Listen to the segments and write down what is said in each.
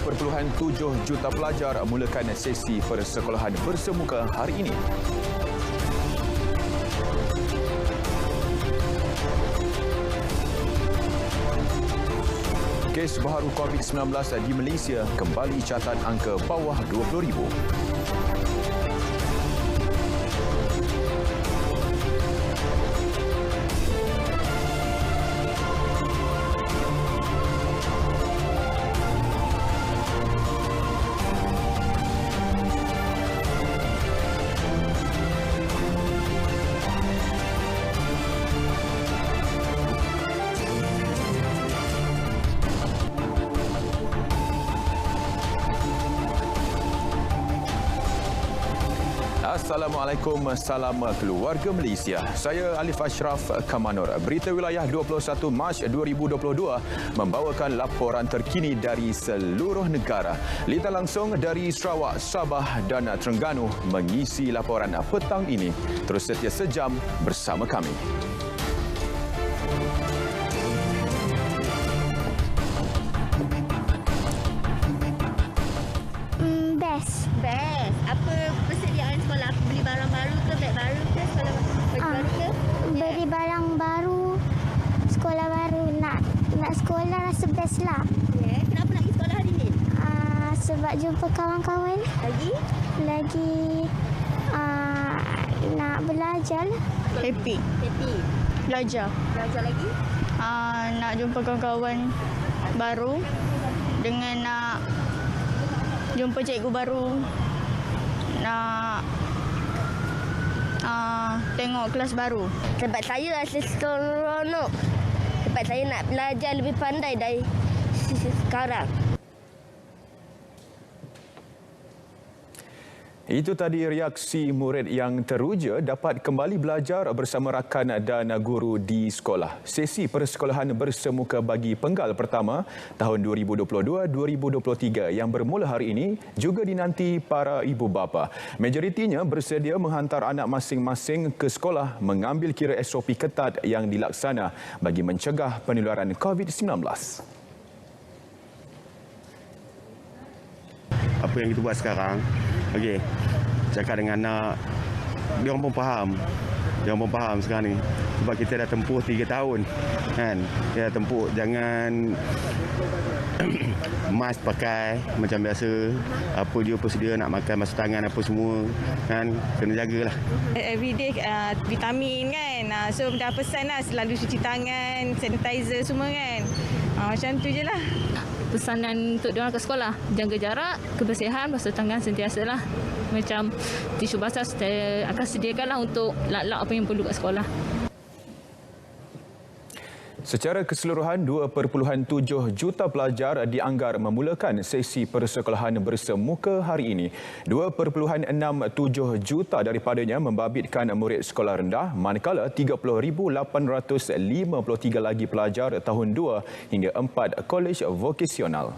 2.7 juta pelajar mulakan sesi persekolahan bersemuka hari ini. Kes baharu COVID-19 di Malaysia kembali catat angka bawah 20,000. Assalamualaikum, salam keluarga Malaysia. Saya Alif Ashraf Kamanur. Berita wilayah 21 Mac 2022 membawakan laporan terkini dari seluruh negara. Litar langsung dari Sarawak, Sabah dan Terengganu mengisi laporan petang ini. Terus setia sejam bersama kami. Best. Apa persediaan sekolah? Beli barang baru ke, beg baru ke, sekolah baru ke? Beli barang baru, sekolah baru. Nak sekolah rasa best lah. Yeah. Kenapa nak pergi sekolah hari ni? Sebab jumpa kawan-kawan. Lagi nak belajar lah. Happy. Belajar lagi? Nak jumpa kawan-kawan baru dengan nak jumpa cikgu baru, nak tengok kelas baru. Sebab saya rasa seronok. Sebab saya nak belajar lebih pandai dari sekarang. Itu tadi reaksi murid yang teruja dapat kembali belajar bersama rakan dan guru di sekolah. Sesi persekolahan bersemuka bagi penggal pertama tahun 2022-2023 yang bermula hari ini juga dinanti para ibu bapa. Majoritinya bersedia menghantar anak masing-masing ke sekolah mengambil kira SOP ketat yang dilaksana bagi mencegah penularan COVID-19. Apa yang kita buat sekarang, okey, cakap dengan anak, dia orang pun faham. Dia orang pun faham sekarang ni. Sebab kita dah tempuh 3 tahun, kan? Kita dah tempuh, jangan mask pakai macam biasa. Apa dia bersedia nak makan, basuh tangan apa semua, kan? Kena jagalah. Everyday vitamin kan. So dah pesan lah selalu cuci tangan, sanitizer semua kan. Macam tu je lah. Pesanan untuk diorang ke sekolah, jaga jarak, kebersihan, basuh tangan sentiasa lah. Macam tisu basah akan sediakanlah untuk lak-lak apa yang perlu kat sekolah. Secara keseluruhan, 2.7 juta pelajar dianggar memulakan sesi persekolahan bersemuka hari ini. 2.67 juta daripadanya membabitkan murid sekolah rendah, manakala 30,853 lagi pelajar tahun 2 hingga 4 kolej vokasional.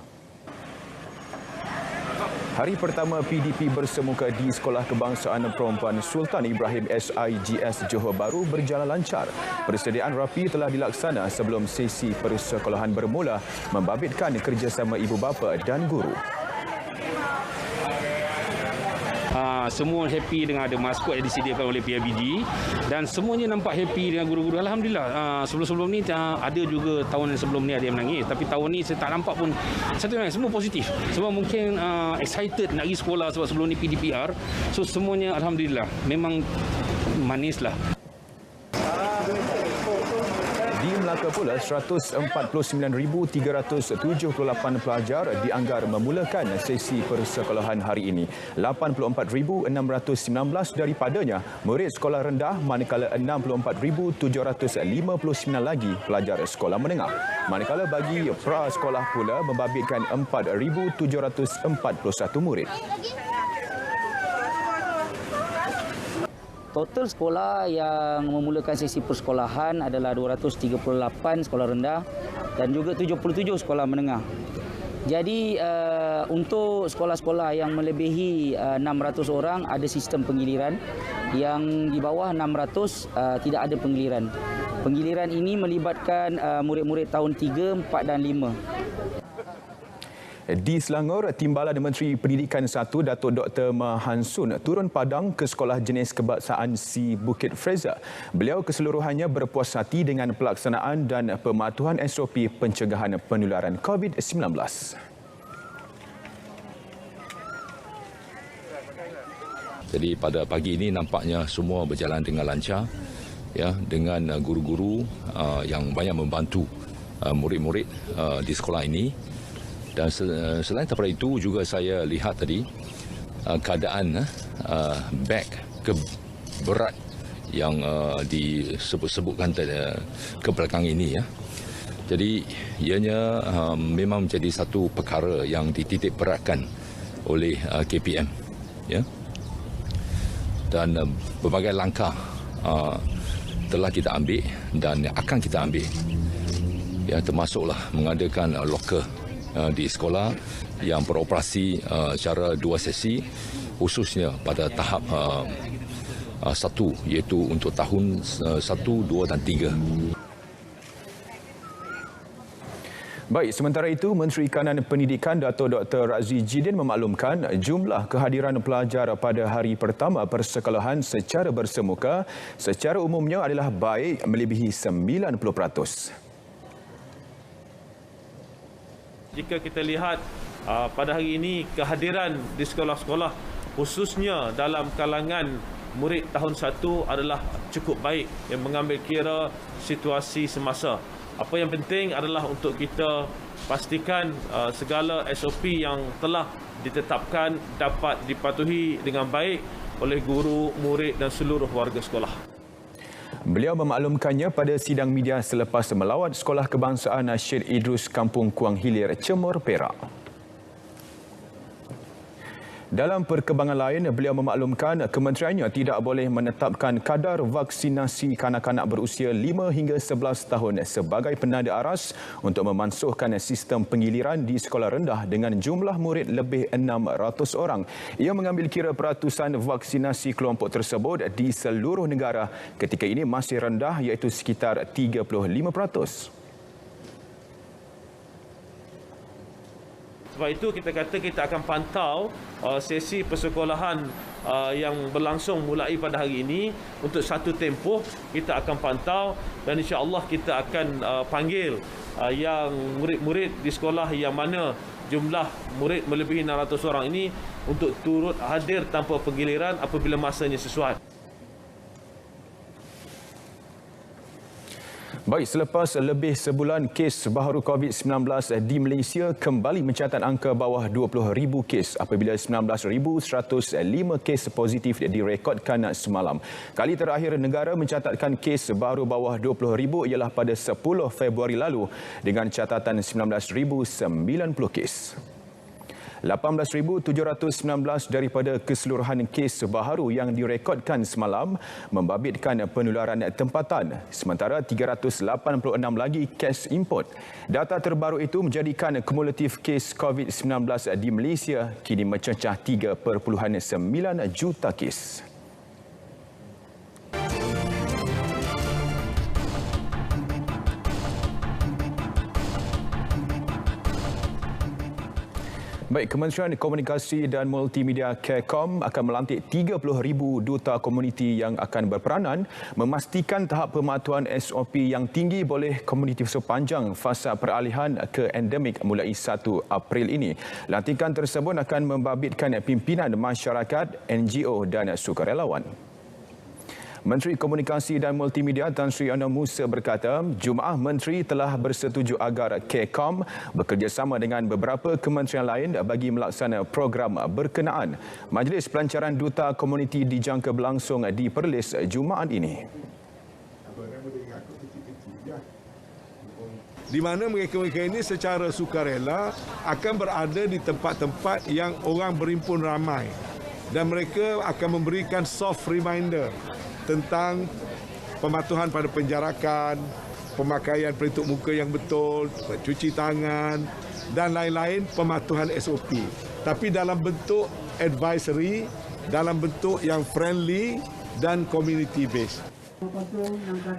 Hari pertama PDP bersemuka di Sekolah Kebangsaan Perempuan Sultan Ibrahim SIGS Johor Bahru berjalan lancar. Persediaan rapi telah dilaksana sebelum sesi persekolahan bermula membabitkan kerjasama ibu bapa dan guru. Semua happy dengan ada maskot yang disediakan oleh PIBG dan semuanya nampak happy dengan guru-guru. Alhamdulillah. Sebelum-sebelum ni ada juga tahun sebelum ni ada yang menangis, tapi tahun ni saya tak nampak pun satu yang semua positif. Sebab mungkin excited nak pergi sekolah sebab sebelum ni PDPR. So semuanya alhamdulillah memang manislah. Di Melaka pula, 149,378 pelajar dianggar memulakan sesi persekolahan hari ini. 84,619 daripadanya murid sekolah rendah, manakala 64,759 lagi pelajar sekolah menengah. Manakala bagi pra-sekolah pula membabitkan 4,741 murid. Total sekolah yang memulakan sesi persekolahan adalah 238 sekolah rendah dan juga 77 sekolah menengah. Jadi untuk sekolah-sekolah yang melebihi 600 orang ada sistem penggiliran, yang di bawah 600 tidak ada penggiliran. Penggiliran ini melibatkan murid-murid tahun 3, 4 dan 5. Di Selangor, Timbalan Menteri Pendidikan 1 Datuk Dr. Mahansun turun padang ke Sekolah Jenis Kebangsaan Si Bukit Fraser. Beliau keseluruhannya berpuas hati dengan pelaksanaan dan pematuhan SOP pencegahan penularan COVID-19. Jadi pada pagi ini nampaknya semua berjalan dengan lancar, ya, dengan guru-guru yang banyak membantu murid-murid di sekolah ini. Dan selain daripada itu juga saya lihat tadi keadaan beg berat yang disebut-sebutkan ke belakang ini, ya. Jadi ianya memang menjadi satu perkara yang dititik beratkan oleh KPM, ya. Dan berbagai langkah telah kita ambil dan akan kita ambil, ya, termasuklah mengadakan locker di sekolah yang beroperasi secara 2 sesi, khususnya pada tahap 1, iaitu untuk tahun 1, 2 dan 3. Baik, sementara itu, Menteri Kanan Pendidikan Datuk Dr. Razzie Jidin memaklumkan jumlah kehadiran pelajar pada hari pertama persekolahan secara bersemuka secara umumnya adalah baik melebihi 90%. Jika kita lihat pada hari ini kehadiran di sekolah-sekolah khususnya dalam kalangan murid tahun 1 adalah cukup baik yang mengambil kira situasi semasa. Apa yang penting adalah untuk kita pastikan segala SOP yang telah ditetapkan dapat dipatuhi dengan baik oleh guru, murid dan seluruh warga sekolah. Beliau memaklumkannya pada sidang media selepas melawat Sekolah Kebangsaan Syed Idrus Kampung Kuang Hilir, Cemor, Perak. Dalam perkembangan lain, beliau memaklumkan kementeriannya tidak boleh menetapkan kadar vaksinasi kanak-kanak berusia 5 hingga 11 tahun sebagai penanda aras untuk memansuhkan sistem penggiliran di sekolah rendah dengan jumlah murid lebih 600 orang. Ia mengambil kira peratusan vaksinasi kelompok tersebut di seluruh negara ketika ini masih rendah, iaitu sekitar 35%. Sebab itu kita kata kita akan pantau sesi persekolahan yang berlangsung mulai pada hari ini untuk satu tempoh. Kita akan pantau dan insya-Allah kita akan panggil yang murid-murid di sekolah yang mana jumlah murid melebihi 600 orang ini untuk turut hadir tanpa penggiliran apabila masanya sesuai. Baik, selepas lebih sebulan, kes baharu COVID-19 di Malaysia kembali mencatat angka bawah 20,000 kes apabila 19,105 kes positif direkodkan semalam. Kali terakhir negara mencatatkan kes baharu bawah 20,000 ialah pada 10 Februari lalu dengan catatan 19,090 kes. 18,719 daripada keseluruhan kes baharu yang direkodkan semalam membabitkan penularan tempatan, sementara 386 lagi kes import. Data terbaru itu menjadikan kumulatif kes COVID-19 di Malaysia kini mencecah 3.9 juta kes. Baik, Kementerian Komunikasi dan Multimedia KECOM akan melantik 30,000 duta komuniti yang akan berperanan memastikan tahap pematuhan SOP yang tinggi boleh komuniti sepanjang fasa peralihan ke endemik mulai 1 April ini. Lantikan tersebut akan membabitkan pimpinan masyarakat, NGO dan sukarelawan. Menteri Komunikasi dan Multimedia Tan Sri Anwar Musa berkata, Jumaah Menteri telah bersetuju agar KECOM bekerjasama dengan beberapa kementerian lain bagi melaksana program berkenaan. Majlis Pelancaran Duta Komuniti dijangka berlangsung di Perlis Jumaat ini. Di mana mereka-mereka ini secara sukarela akan berada di tempat-tempat yang orang berimpun ramai dan mereka akan memberikan soft reminder tentang pematuhan pada penjarakan, pemakaian pelitup muka yang betul, cuci tangan dan lain-lain pematuhan SOP. Tapi dalam bentuk advisory, dalam bentuk yang friendly dan community based.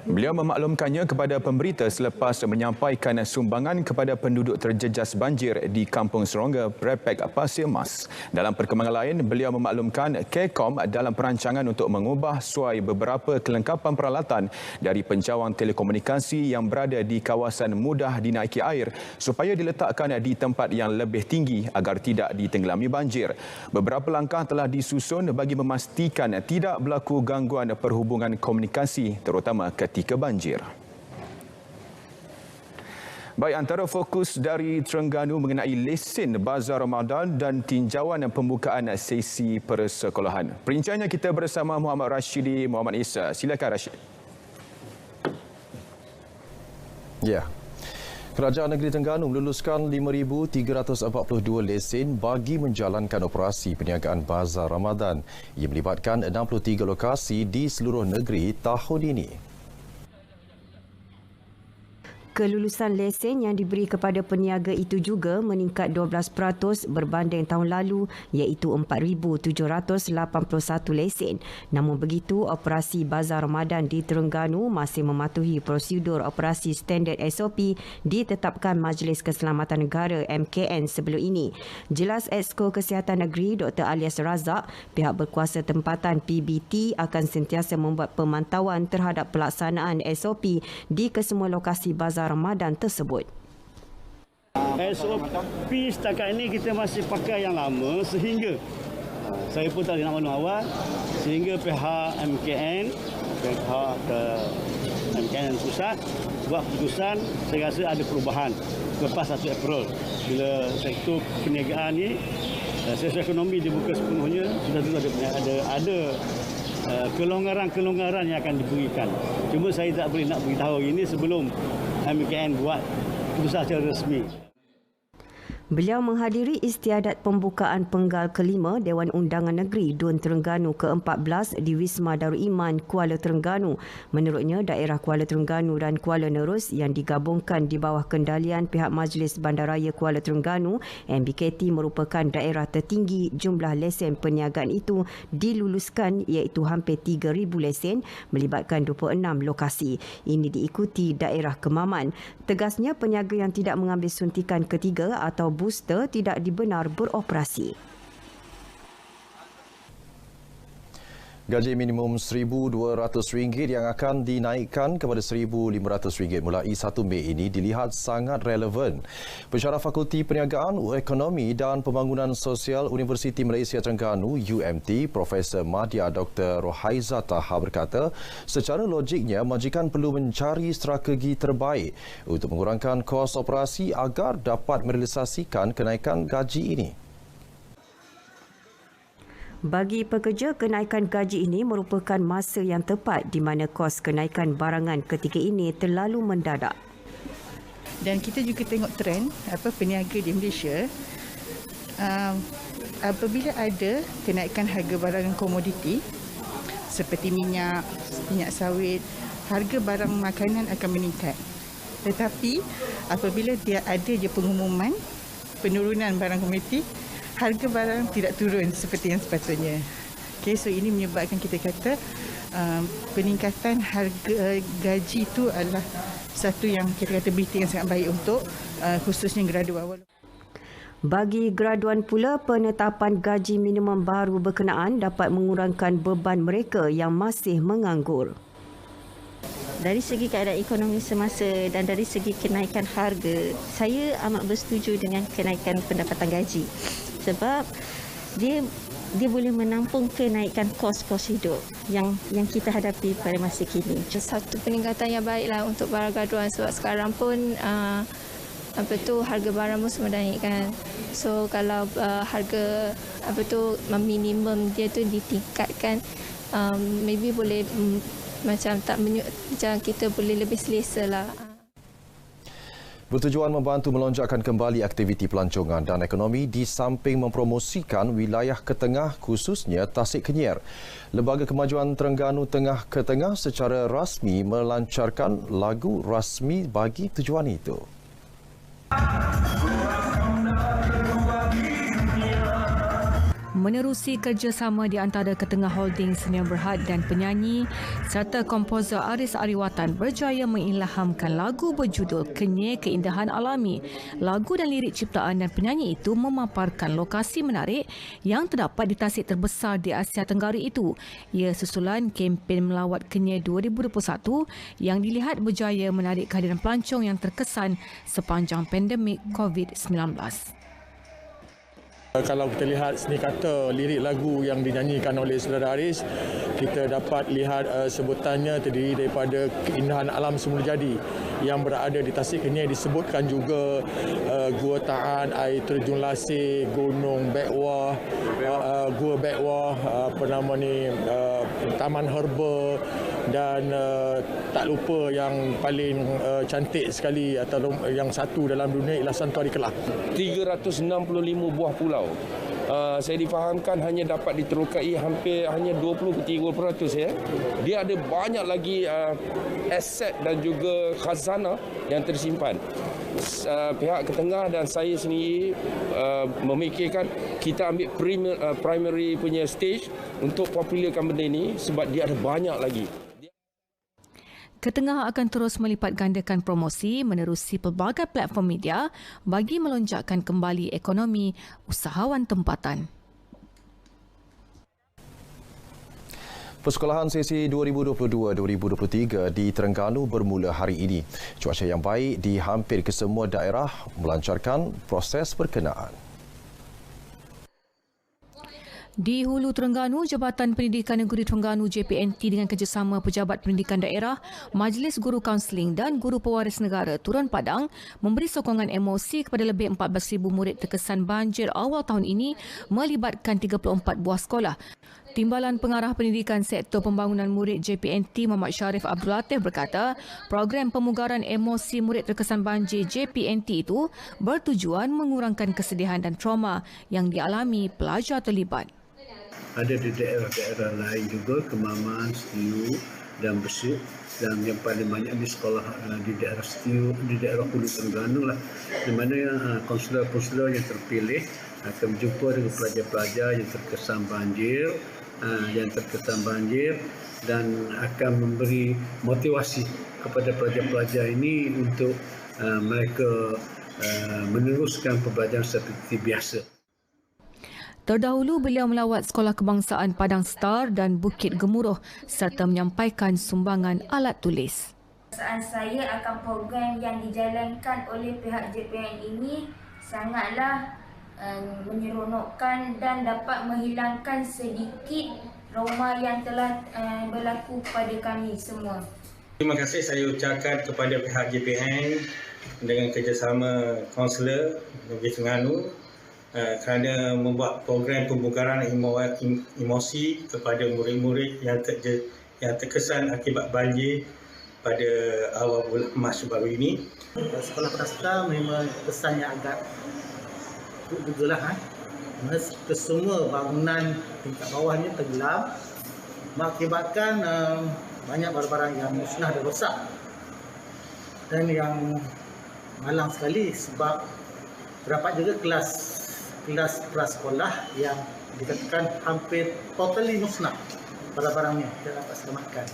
Beliau memaklumkannya kepada pemberita selepas menyampaikan sumbangan kepada penduduk terjejas banjir di Kampung Serongga, Prepek Pasir Mas. Dalam perkembangan lain, beliau memaklumkan Kekom dalam perancangan untuk mengubah suai beberapa kelengkapan peralatan dari pencawang telekomunikasi yang berada di kawasan mudah dinaiki air supaya diletakkan di tempat yang lebih tinggi agar tidak ditenggelami banjir. Beberapa langkah telah disusun bagi memastikan tidak berlaku gangguan perhubungan komunikasi terutama ketika banjir. Baik, antara fokus dari Terengganu mengenai lesen Bazar Ramadan dan tinjauan pembukaan sesi persekolahan. Perinciannya kita bersama Muhammad Rashidi Muhammad Isa. Silakan Rashid. Ya. Kerajaan Negeri Terengganu meluluskan 5,342 lesen bagi menjalankan operasi perniagaan Bazar Ramadan. Ia melibatkan 63 lokasi di seluruh negeri tahun ini. Kelulusan lesen yang diberi kepada peniaga itu juga meningkat 12% berbanding tahun lalu iaitu 4,781 lesen. Namun begitu, operasi Bazar Ramadan di Terengganu masih mematuhi prosedur operasi standard SOP ditetapkan Majlis Keselamatan Negara MKN sebelum ini. Jelas Exco Kesihatan Negeri Dr. Alias Razak, pihak berkuasa tempatan PBT akan sentiasa membuat pemantauan terhadap pelaksanaan SOP di kesemua lokasi Bazar Ramadan tersebut. SOP setakat ini kita masih pakai yang lama sehingga saya pun tak nak maklum awal sehingga pihak MKN pusat buat keputusan. Saya rasa ada perubahan lepas 1 April bila sektor perniagaan ni sektor ekonomi dibuka sepenuhnya, sudah tu ada kelonggaran-kelonggaran yang akan diberikan. Cuma saya tak boleh nak beritahu ini sebelum MKN buat keputusan secara resmi. Beliau menghadiri istiadat pembukaan penggal kelima Dewan Undangan Negeri DUN Terengganu ke-14 di Wisma Darul Iman, Kuala Terengganu. Menurutnya, daerah Kuala Terengganu dan Kuala Nerus yang digabungkan di bawah kendalian pihak Majlis Bandaraya Kuala Terengganu, MBKT merupakan daerah tertinggi jumlah lesen perniagaan itu diluluskan iaitu hampir 3,000 lesen melibatkan 26 lokasi. Ini diikuti daerah Kemaman. Tegasnya, peniaga yang tidak mengambil suntikan ketiga atau booster tidak dibenar beroperasi. Gaji minimum RM1,200 yang akan dinaikkan kepada RM1,500 mulai 1 Mei ini dilihat sangat relevan. Pensyarah Fakulti Perniagaan, Ekonomi dan Pembangunan Sosial Universiti Malaysia Terengganu UMT, Profesor Madya Dr. Rohaiza Taha berkata, secara logiknya majikan perlu mencari strategi terbaik untuk mengurangkan kos operasi agar dapat merealisasikan kenaikan gaji ini. Bagi pekerja, kenaikan gaji ini merupakan masa yang tepat di mana kos kenaikan barangan ketika ini terlalu mendadak. Dan kita juga tengok trend peniaga di Malaysia, apabila ada kenaikan harga barangan komoditi seperti minyak sawit, harga barang makanan akan meningkat. Tetapi apabila dia ada je pengumuman penurunan barang komoditi, harga barang tidak turun seperti yang sepatutnya. Okay, so ini menyebabkan kita kata peningkatan harga gaji itu adalah satu yang kita kata berita yang sangat baik untuk khususnya graduan awal. Bagi graduan pula, penetapan gaji minimum baru berkenaan dapat mengurangkan beban mereka yang masih menganggur. Dari segi keadaan ekonomi semasa dan dari segi kenaikan harga, saya amat bersetuju dengan kenaikan pendapatan gaji. Sebab dia boleh menampung kenaikan kos-kos hidup yang kita hadapi pada masa kini. Satu peningkatan yang baiklah untuk para graduan sebab sekarang pun harga barang pun semua naikkan. So kalau harga minimum dia tu ditingkatkan, maybe boleh macam kita boleh lebih selesa lah. Bertujuan membantu melonjakkan kembali aktiviti pelancongan dan ekonomi di samping mempromosikan wilayah Ketengah khususnya Tasik Kenyir. Lembaga Kemajuan Terengganu Tengah Ketengah secara rasmi melancarkan lagu rasmi bagi tujuan itu. menerusi kerjasama di antara Ketengah Holding Senior Berhad dan penyanyi serta komposer Aris Ariwatan berjaya mengilhamkan lagu berjudul Kenyir Keindahan Alami. Lagu dan lirik ciptaan dan penyanyi itu memaparkan lokasi menarik yang terdapat di tasik terbesar di Asia Tenggara itu. Ia susulan kempen Melawat Kenyir 2021 yang dilihat berjaya menarik kehadiran pelancong yang terkesan sepanjang pandemik COVID-19. Kalau kita lihat seni kata lirik lagu yang dinyanyikan oleh saudara Aris, kita dapat lihat sebutannya terdiri daripada keindahan alam semula jadi yang berada di Tasik Kenyir. Disebutkan juga Gua Ta'an, air terjun Lasih, Gunung Bekwah, Gua Bekwah, Taman Herba dan tak lupa yang paling cantik sekali atau yang satu dalam dunia ialah Santuari Kelah. 365 buah pulau. Saya difahamkan hanya dapat diterokai hampir hanya 20-30%. Ya. Dia ada banyak lagi aset dan juga khazanah yang tersimpan. Pihak Ketengah dan saya sendiri memikirkan kita ambil primary punya stage untuk popularkan benda ini sebab dia ada banyak lagi. Ketengah akan terus melipat gandakan promosi menerusi pelbagai platform media bagi melonjakkan kembali ekonomi usahawan tempatan. Persekolahan sesi 2022-2023 di Terengganu bermula hari ini. Cuaca yang baik di hampir kesemua daerah melancarkan proses perkenaan. Di Hulu Terengganu, Jabatan Pendidikan Negeri Terengganu JPNT dengan kerjasama Pejabat Pendidikan Daerah, Majlis Guru Kaunseling dan Guru Pewaris Negara Turun Padang memberi sokongan emosi kepada lebih 14,000 murid terkesan banjir awal tahun ini melibatkan 34 buah sekolah. Timbalan Pengarah Pendidikan Sektor Pembangunan Murid JPNT Muhammad Sharif Abdul Latif berkata, program pemugaran emosi murid terkesan banjir JPNT itu bertujuan mengurangkan kesedihan dan trauma yang dialami pelajar terlibat. Ada di daerah-daerah lain juga, Kemaman, Setiu dan Besut, dan yang paling banyak di sekolah di daerah Setiu, di daerah Hulu Terengganu lah, di mana konselor-konselor yang terpilih akan berjumpa dengan pelajar-pelajar yang terkesan banjir dan akan memberi motivasi kepada pelajar-pelajar ini untuk mereka meneruskan pembelajaran seperti biasa. Terdahulu beliau melawat Sekolah Kebangsaan Padang Star dan Bukit Gemuruh serta menyampaikan sumbangan alat tulis. Perasaan saya akan program yang dijalankan oleh pihak JPN ini sangatlah menyeronokkan dan dapat menghilangkan sedikit trauma yang telah berlaku pada kami semua. Terima kasih saya ucapkan kepada pihak JPN dengan kerjasama kaunselor Negeri Terengganu kerana membuat program pembugaran emosi kepada murid-murid yang terkesan akibat banjir pada awal bulan Mac baru ini. Sekolah Padang Star memang kesannya agak bergelah. Kesemua bangunan tingkat bawahnya tenggelam mengakibatkan banyak barang-barang yang musnah dan rosak. Dan yang malang sekali sebab terdapat juga kelas prasekolah yang dikatakan hampir totally musnah barang-barangnya tidak dapat selamatkan.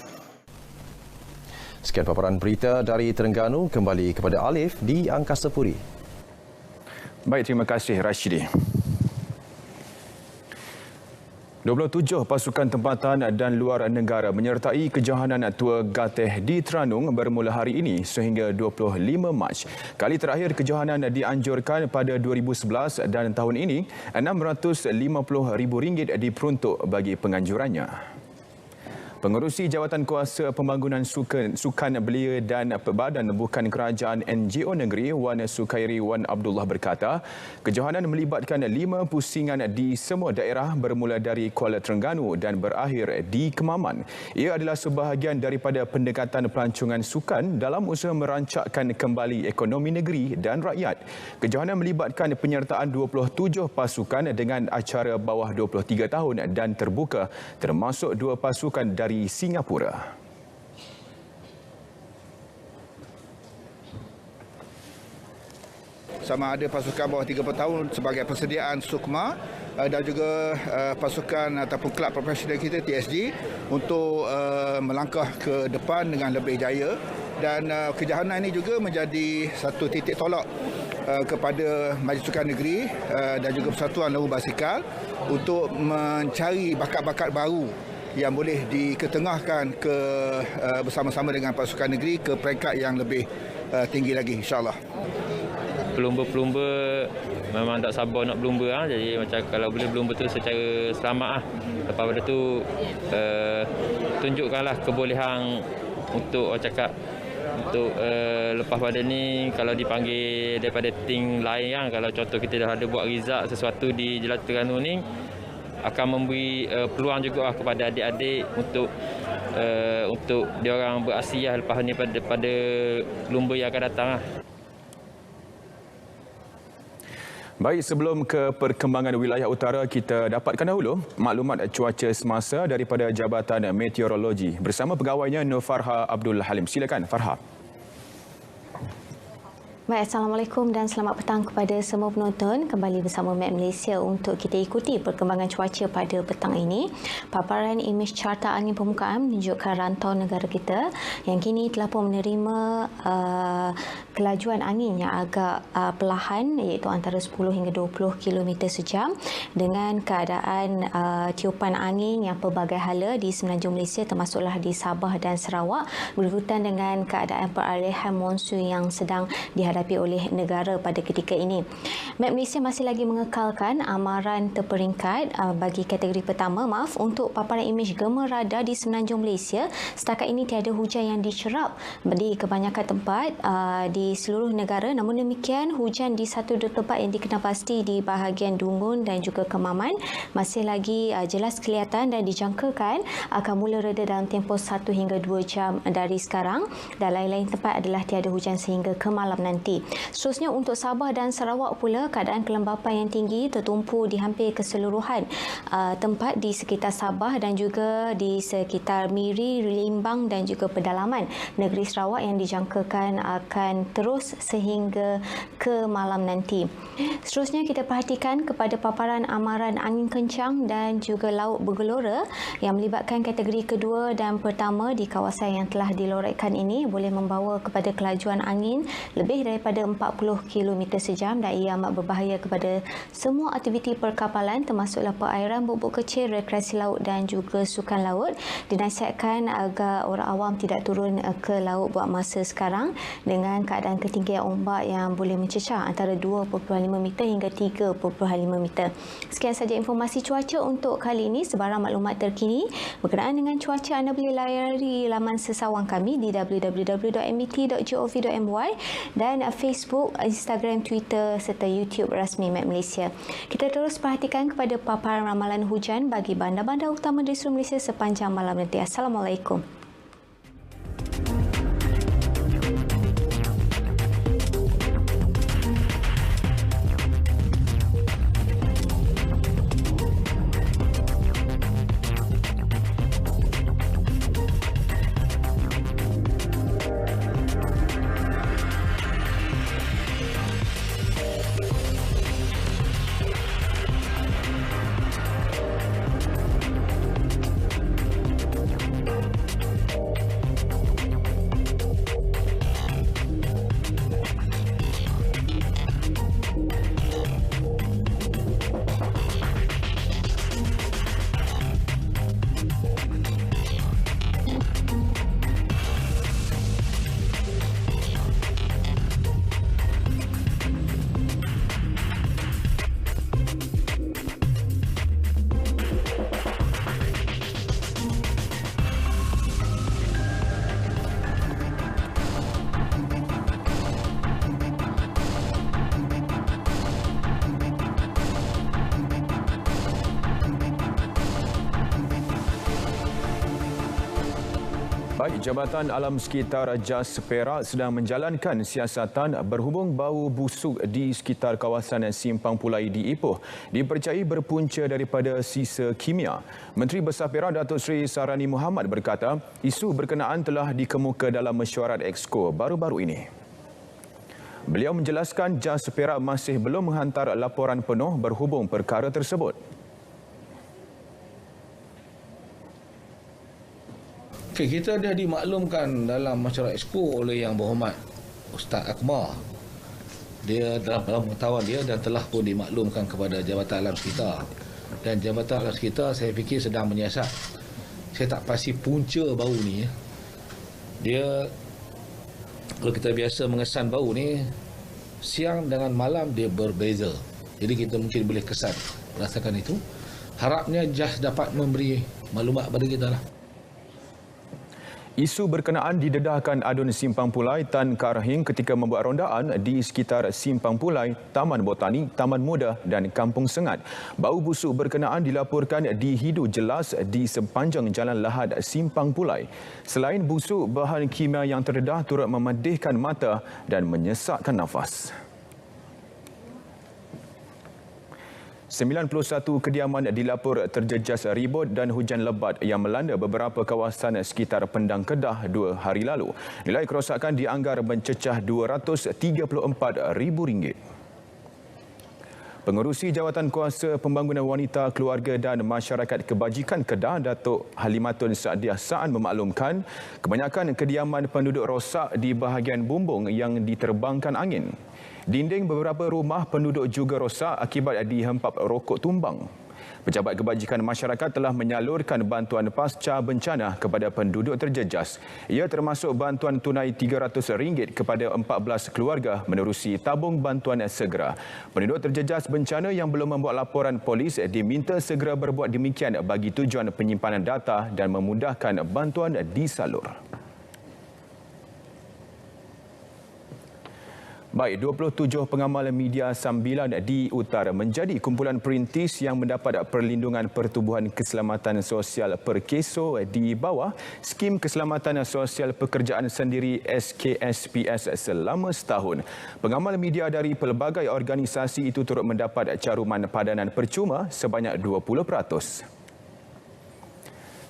Sekian paparan berita dari Terengganu, kembali kepada Alif di Angkasa Puri. Baik, terima kasih Rashidi. 27 pasukan tempatan dan luar negara menyertai kejohanan Tua Gateh di Terengganu bermula hari ini sehingga 25 Mac. Kali terakhir kejohanan dianjurkan pada 2011 dan tahun ini RM650,000 diperuntuk bagi penganjurannya. Pengerusi Jawatan Kuasa Pembangunan Sukan Belia dan Badan Bukan Kerajaan NGO Negeri Wan Sukairi Wan Abdullah berkata, kejohanan melibatkan 5 pusingan di semua daerah bermula dari Kuala Terengganu dan berakhir di Kemaman. Ia adalah sebahagian daripada pendekatan pelancongan sukan dalam usaha merancakkan kembali ekonomi negeri dan rakyat. Kejohanan melibatkan penyertaan 27 pasukan dengan acara bawah 23 tahun dan terbuka, termasuk 2 pasukan dari Singapura. sama ada pasukan bawah 30 tahun sebagai persediaan SUKMA dan juga pasukan ataupun kelab profesional kita TSG untuk melangkah ke depan dengan lebih jaya. Dan kejohanan ini juga menjadi satu titik tolak kepada Majlis Sukan Negeri dan juga Persatuan Lawu Basikal untuk mencari bakat-bakat baru yang boleh diketengahkan ke bersama-sama dengan pasukan negeri ke peringkat yang lebih tinggi lagi, insyaAllah. Pelumba-pelumba memang tak sabar nak pelumba, jadi macam kalau boleh pelumba tu secara selamat. Lepas pada tu tunjukkanlah kebolehan untuk orang cakap untuk lepas pada ni kalau dipanggil daripada tim lain kan, kalau contoh kita dah ada buat result sesuatu di Jelata Terengganu ni akan memberi peluang juga kepada adik-adik untuk dia orang beraksi lepas ni pada lomba yang akan datang . Baik, sebelum ke perkembangan wilayah utara, kita dapatkan dahulu maklumat cuaca semasa daripada Jabatan Meteorologi bersama pegawainya Nur Farha Abdul Halim. Silakan Farha. Baik, Assalamualaikum dan selamat petang kepada semua penonton. Kembali bersama Map Malaysia untuk kita ikuti perkembangan cuaca pada petang ini. Paparan imej carta angin permukaan menunjukkan rantau negara kita yang kini telah pun menerima kelajuan angin yang agak perlahan, iaitu antara 10 hingga 20 km sejam, dengan keadaan tiupan angin yang pelbagai hala di semenanjung Malaysia termasuklah di Sabah dan Sarawak berurutan dengan keadaan peralihan monsun yang sedang dihadapi oleh negara pada ketika ini. Map Malaysia masih lagi mengekalkan amaran terperingkat bagi kategori pertama, untuk paparan imej gema radar di semenanjung Malaysia. Setakat ini tiada hujan yang dicerap di kebanyakan tempat di seluruh negara. Namun demikian, hujan di satu dua tempat yang dikenal pasti di bahagian Dungun dan juga Kemaman masih lagi jelas kelihatan dan dijangkakan akan mula reda dalam tempoh 1 hingga 2 jam dari sekarang, dan lain-lain tempat adalah tiada hujan sehingga ke malam nanti. Seterusnya untuk Sabah dan Sarawak pula, keadaan kelembapan yang tinggi tertumpu di hampir keseluruhan tempat di sekitar Sabah dan juga di sekitar Miri, Limbang dan juga pedalaman negeri Sarawak yang dijangkakan akan terus sehingga ke malam nanti. Seterusnya kita perhatikan kepada paparan amaran angin kencang dan juga laut bergelora yang melibatkan kategori kedua dan pertama di kawasan yang telah dilorotkan ini boleh membawa kepada kelajuan angin lebih daripada 40 km sejam dan ia amat berbahaya kepada semua aktiviti perkapalan termasuklah perairan, bubuk kecil, rekreasi laut dan juga sukan laut. Dinasihatkan agar orang awam tidak turun ke laut buat masa sekarang dengan keadaan ketinggian ombak yang boleh mencecah antara 2.5 meter hingga 3.5 meter. Sekian saja informasi cuaca untuk kali ini. Sebarang maklumat terkini berkenaan dengan cuaca anda boleh layari laman sesawang kami di www.met.gov.my dan Facebook, Instagram, Twitter serta YouTube rasmi Map Malaysia. Kita terus perhatikan kepada paparan ramalan hujan bagi bandar-bandar utama di seluruh Malaysia sepanjang malam nanti. Assalamualaikum. Baik, Jabatan Alam Sekitar JAS Perak sedang menjalankan siasatan berhubung bau busuk di sekitar kawasan Simpang Pulai di Ipoh dipercayai berpunca daripada sisa kimia. Menteri Besar Perak Datuk Seri Sarani Muhammad berkata isu berkenaan telah dikemuka dalam mesyuarat Exco baru-baru ini. Beliau menjelaskan JAS Perak masih belum menghantar laporan penuh berhubung perkara tersebut. Kita dah dimaklumkan dalam masyarakat Expo oleh Yang Berhormat Ustaz Akmal. Dia dalam pengetahuan dia dan telah pun dimaklumkan kepada Jabatan Alam Sekitar. Dan Jabatan Alam Sekitar saya fikir sedang menyiasat. Saya tak pasti punca bau ni. Dia, kalau kita biasa mengesan bau ni, siang dengan malam dia berbeza. Jadi kita mungkin boleh kesan rasakan itu. Harapnya JAS dapat memberi maklumat kepada kita lah. Isu berkenaan didedahkan adun Simpang Pulai Tan Karhing ketika membuat rondaan di sekitar Simpang Pulai, Taman Botani, Taman Muda dan Kampung Sengat. Bau busuk berkenaan dilaporkan dihidu jelas di sepanjang Jalan Lahad Simpang Pulai. Selain busuk, bahan kimia yang terdedah turut memedihkan mata dan menyesakkan nafas. 91 kediaman dilapor terjejas ribut dan hujan lebat yang melanda beberapa kawasan sekitar Pendang Kedah 2 hari lalu. Nilai kerosakan dianggar mencecah RM234,000. Pengerusi Jawatan Kuasa Pembangunan Wanita, Keluarga dan Masyarakat Kebajikan Kedah, Datuk Halimatun Saadiah Saan memaklumkan kebanyakan kediaman penduduk rosak di bahagian bumbung yang diterbangkan angin. Dinding beberapa rumah penduduk juga rosak akibat dihempap rokok tumbang. Pejabat Kebajikan Masyarakat telah menyalurkan bantuan pasca bencana kepada penduduk terjejas. Ia termasuk bantuan tunai RM300 kepada 14 keluarga menerusi tabung bantuan segera. Penduduk terjejas bencana yang belum membuat laporan polis diminta segera berbuat demikian bagi tujuan penyimpanan data dan memudahkan bantuan disalur. Baik, 27 pengamal media sambilan di utara menjadi kumpulan perintis yang mendapat perlindungan Pertubuhan Keselamatan Sosial Perkeso di bawah Skim Keselamatan Sosial Pekerjaan Sendiri SKSPS selama setahun. Pengamal media dari pelbagai organisasi itu turut mendapat caruman padanan percuma sebanyak 20%.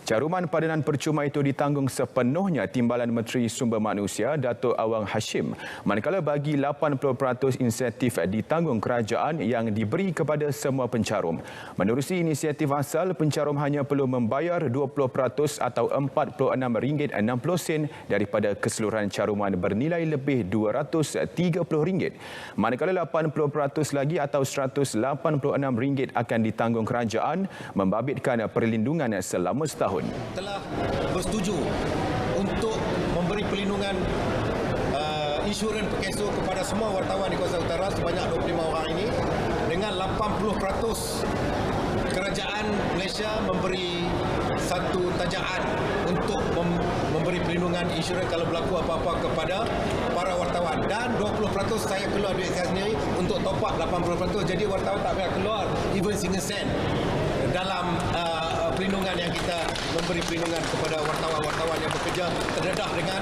Caruman padanan percuma itu ditanggung sepenuhnya Timbalan Menteri Sumber Manusia Datuk Awang Hashim, manakala bagi 80% insentif ditanggung kerajaan yang diberi kepada semua pencarum. Menerusi inisiatif asal, pencarum hanya perlu membayar 20% atau RM46.60 daripada keseluruhan caruman bernilai lebih RM230. Manakala 80% lagi atau RM186 akan ditanggung kerajaan, membabitkan perlindungan selama setahun. Telah bersetuju untuk memberi perlindungan insurans Perkeso kepada semua wartawan di Kuala Utara sebanyak 25 orang ini dengan 80% kerajaan Malaysia memberi satu tajaan untuk memberi perlindungan insurans kalau berlaku apa-apa kepada para wartawan, dan 20% saya keluar duit saya sendiri untuk top up 80%, jadi wartawan tak payah keluar even single sen dalam perlindungan yang kita memberi perlindungan kepada wartawan-wartawan yang bekerja terdedah dengan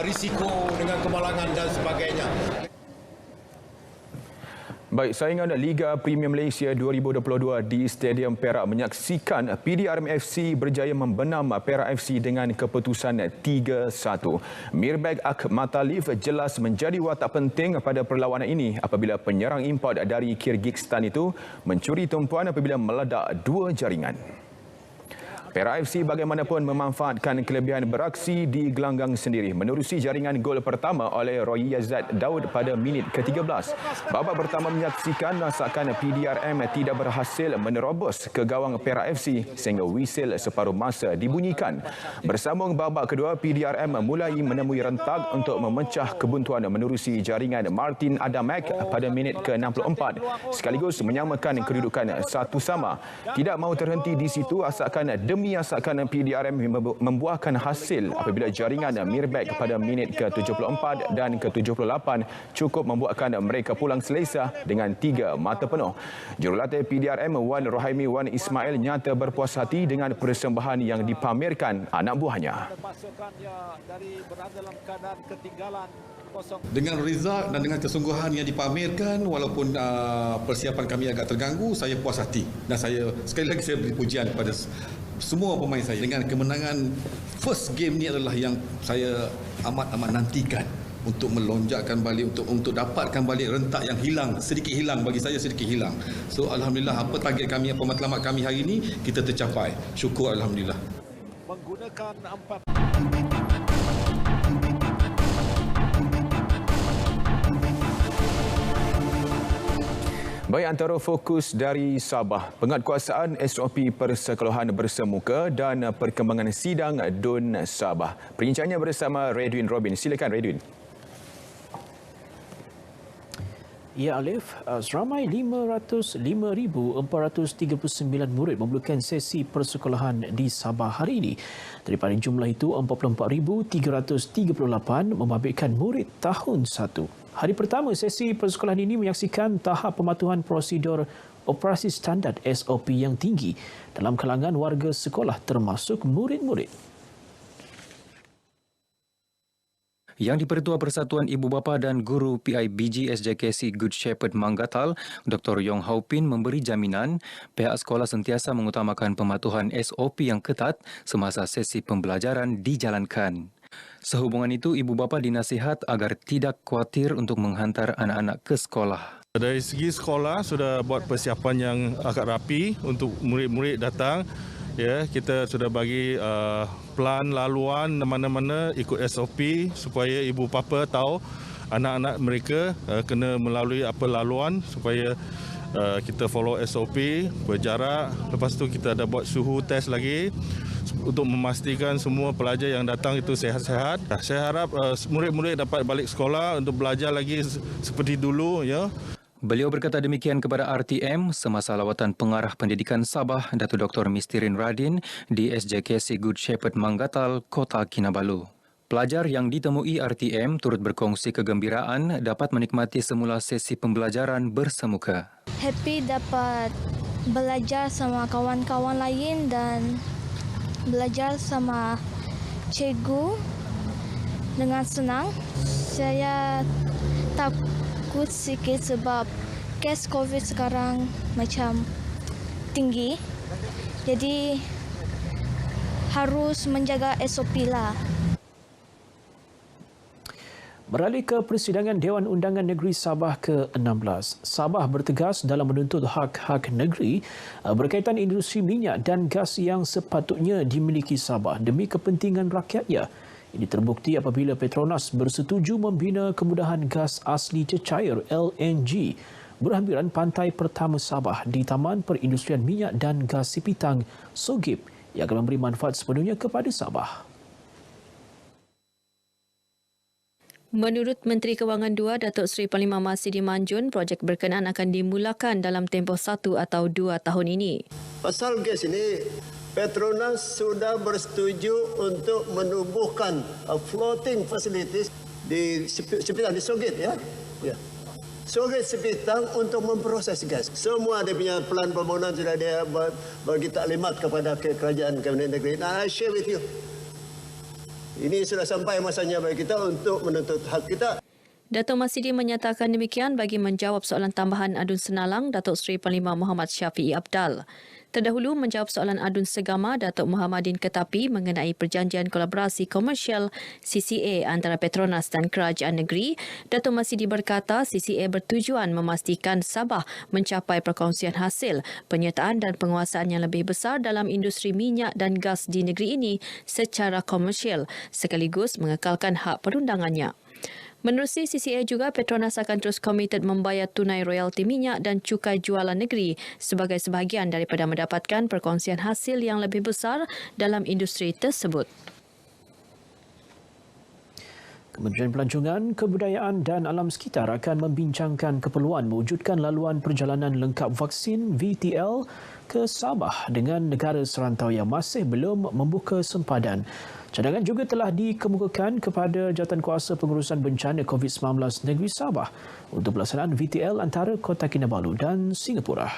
risiko, dengan kemalangan dan sebagainya. Baik, saingan Liga Premier Malaysia 2022 di Stadium Perak menyaksikan PDRM FC berjaya membenam Perak FC dengan keputusan 3-1. Mirbek Akhmatalif jelas menjadi watak penting pada perlawanan ini apabila penyerang import dari Kyrgyzstan itu mencuri tumpuan apabila meledak dua jaringan. Perak FC bagaimanapun memanfaatkan kelebihan beraksi di gelanggang sendiri menerusi jaringan gol pertama oleh Roy Yazad Daud pada minit ke-13. Babak pertama menyaksikan masakan PDRM tidak berhasil menerobos ke gawang Perak FC sehingga wisil separuh masa dibunyikan. Bersambung babak kedua, PDRM mulai menemui rentak untuk memecah kebuntuan menerusi jaringan Martin Adamek pada minit ke-64 sekaligus menyamakan kedudukan satu sama. Tidak mahu terhenti di situ asalkan asalkan PDRM membuahkan hasil apabila jaringan Mirbek pada minit ke-74 dan ke-78 cukup membuatkan mereka pulang selesa dengan 3 mata penuh. Jurulatih PDRM Wan Rohaimi Wan Ismail nyata berpuas hati dengan persembahan yang dipamerkan anak buahnya. Dengan result dan dengan kesungguhan yang dipamerkan, walaupun persiapan kami agak terganggu, saya puas hati dan saya sekali lagi saya beri pujian kepada semua pemain saya. Dengan kemenangan first game ni adalah yang saya amat nantikan. untuk melonjakkan balik, untuk dapatkan balik rentak yang hilang, sedikit hilang, bagi saya sedikit hilang. So alhamdulillah, apa target kami, apa matlamat kami hari ini kita tercapai. Syukur alhamdulillah. Menggunakan 4 Baik, antara fokus dari Sabah, penguatkuasaan SOP persekolahan bersemuka dan perkembangan sidang DUN Sabah. Perbincangannya bersama Redwin Robin. Silakan Redwin. Ya Alif, seramai 505,439 murid memerlukan sesi persekolahan di Sabah hari ini. Daripada jumlah itu, 44,338 membabitkan murid tahun 1. Hari pertama sesi persekolahan ini menyaksikan tahap pematuhan prosedur operasi standard SOP yang tinggi dalam kalangan warga sekolah termasuk murid-murid. Yang di-Pertua Persatuan Ibu Bapa dan Guru PIBG SJKC Good Shepherd Manggatal, Dr. Yong Hau Pin memberi jaminan pihak sekolah sentiasa mengutamakan pematuhan SOP yang ketat semasa sesi pembelajaran dijalankan. Sehubungan itu, ibu bapa dinasihat agar tidak khawatir untuk menghantar anak-anak ke sekolah. Dari segi sekolah sudah buat persiapan yang agak rapi untuk murid-murid datang. Ya, kita sudah bagi plan laluan mana-mana ikut SOP supaya ibu bapa tahu anak-anak mereka kena melalui apa laluan supaya kita follow SOP, berjarak. Lepas tu kita ada buat suhu test lagi untuk memastikan semua pelajar yang datang itu sehat-sehat. Saya harap murid-murid dapat balik sekolah untuk belajar lagi seperti dulu, ya. Beliau berkata demikian kepada RTM semasa lawatan Pengarah Pendidikan Sabah, Datuk Dr. Mistirin Radin di SJKC Good Shepherd Manggatal, Kota Kinabalu. Pelajar yang ditemui RTM turut berkongsi kegembiraan dapat menikmati semula sesi pembelajaran bersemuka. Happy dapat belajar sama kawan-kawan lain dan belajar sama cikgu dengan senang. Saya takut sikit sebab kes COVID sekarang macam tinggi. Jadi harus menjaga SOP lah. Beralih ke persidangan Dewan Undangan Negeri Sabah ke-16. Sabah bertegas dalam menuntut hak-hak negeri berkaitan industri minyak dan gas yang sepatutnya dimiliki Sabah demi kepentingan rakyatnya. Ini terbukti apabila Petronas bersetuju membina kemudahan gas asli cecair LNG berhampiran pantai pertama Sabah di Taman Perindustrian Minyak dan Gas Sipitang, Sogip, yang akan memberi manfaat sepenuhnya kepada Sabah. Menurut Menteri Kewangan II, Datuk Seri Panglima Masidi Manjun, projek berkenaan akan dimulakan dalam tempoh 1 atau 2 tahun ini. Pasal gas ini, Petronas sudah bersetuju untuk menubuhkan floating facilities di Sipitang, di Sogit, ya. Sogit Sipitang untuk memproses gas. Semua dia punya pelan pembangunan sudah dia bagi taklimat kepada kerajaan Kabinet Negeri. Nah, I share with you. Ini sudah sampai masanya bagi kita untuk menuntut hak kita. Datuk Masidi menyatakan demikian bagi menjawab soalan tambahan Adun Senalang Datuk Seri Panglima Muhammad Syafiee Abdal. Terdahulu menjawab soalan Adun Segama Datuk Muhammadin Ketapi mengenai perjanjian kolaborasi komersial CCA antara Petronas dan Kerajaan Negeri, Datuk Masidi berkata CCA bertujuan memastikan Sabah mencapai perkongsian hasil, penyertaan dan penguasaan yang lebih besar dalam industri minyak dan gas di negeri ini secara komersial sekaligus mengekalkan hak perundangannya. Menerusi CCA juga, Petronas akan terus komited membayar tunai royalti minyak dan cukai jualan negeri sebagai sebahagian daripada mendapatkan perkongsian hasil yang lebih besar dalam industri tersebut. Kementerian Pelancongan, Kebudayaan dan Alam Sekitar akan membincangkan keperluan mewujudkan laluan perjalanan lengkap vaksin VTL ke Sabah dengan negara serantau yang masih belum membuka sempadan. Cadangan juga telah dikemukakan kepada Jawatankuasa Pengurusan Bencana COVID-19 Negeri Sabah untuk pelaksanaan VTL antara Kota Kinabalu dan Singapura.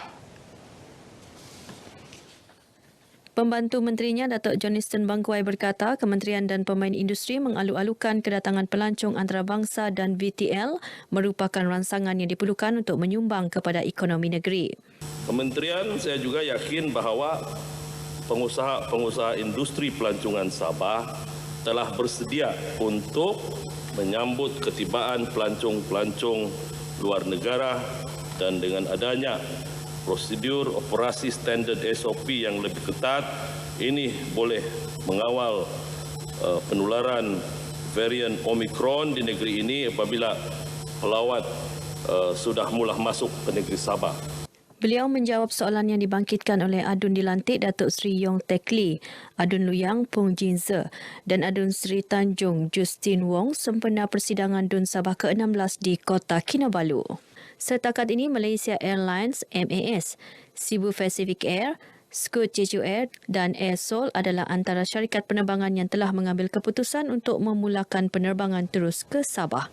Pembantu Menterinya Datuk Johnston Bangkuai berkata kementerian dan pemain industri mengalu-alukan kedatangan pelancong antarabangsa dan VTL merupakan rangsangan yang diperlukan untuk menyumbang kepada ekonomi negeri. Kementerian saya juga yakin bahawa pengusaha-pengusaha industri pelancongan Sabah telah bersedia untuk menyambut ketibaan pelancong-pelancong luar negara dan dengan adanya prosedur operasi standard SOP yang lebih ketat, ini boleh mengawal penularan varian Omicron di negeri ini apabila pelawat sudah mula masuk ke negeri Sabah. Beliau menjawab soalan yang dibangkitkan oleh Adun dilantik Datuk Seri Yong Teck Lee, Adun Luyang Pung Jin Ze dan Adun Seri Tanjung Justin Wong sempena persidangan DUN Sabah ke-16 di Kota Kinabalu. Setakat ini Malaysia Airlines MAS, Cebu Pacific Air, Scoot Jeju Air dan Air Seoul adalah antara syarikat penerbangan yang telah mengambil keputusan untuk memulakan penerbangan terus ke Sabah.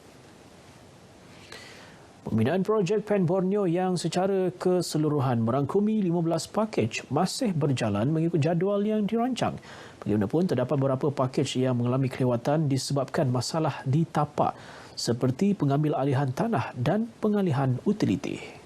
Pembinaan projek PEN Borneo yang secara keseluruhan merangkumi 15 pakej masih berjalan mengikut jadual yang dirancang. Bagaimanapun terdapat beberapa pakej yang mengalami kelewatan disebabkan masalah di tapak seperti pengambil alihan tanah dan pengalihan utiliti.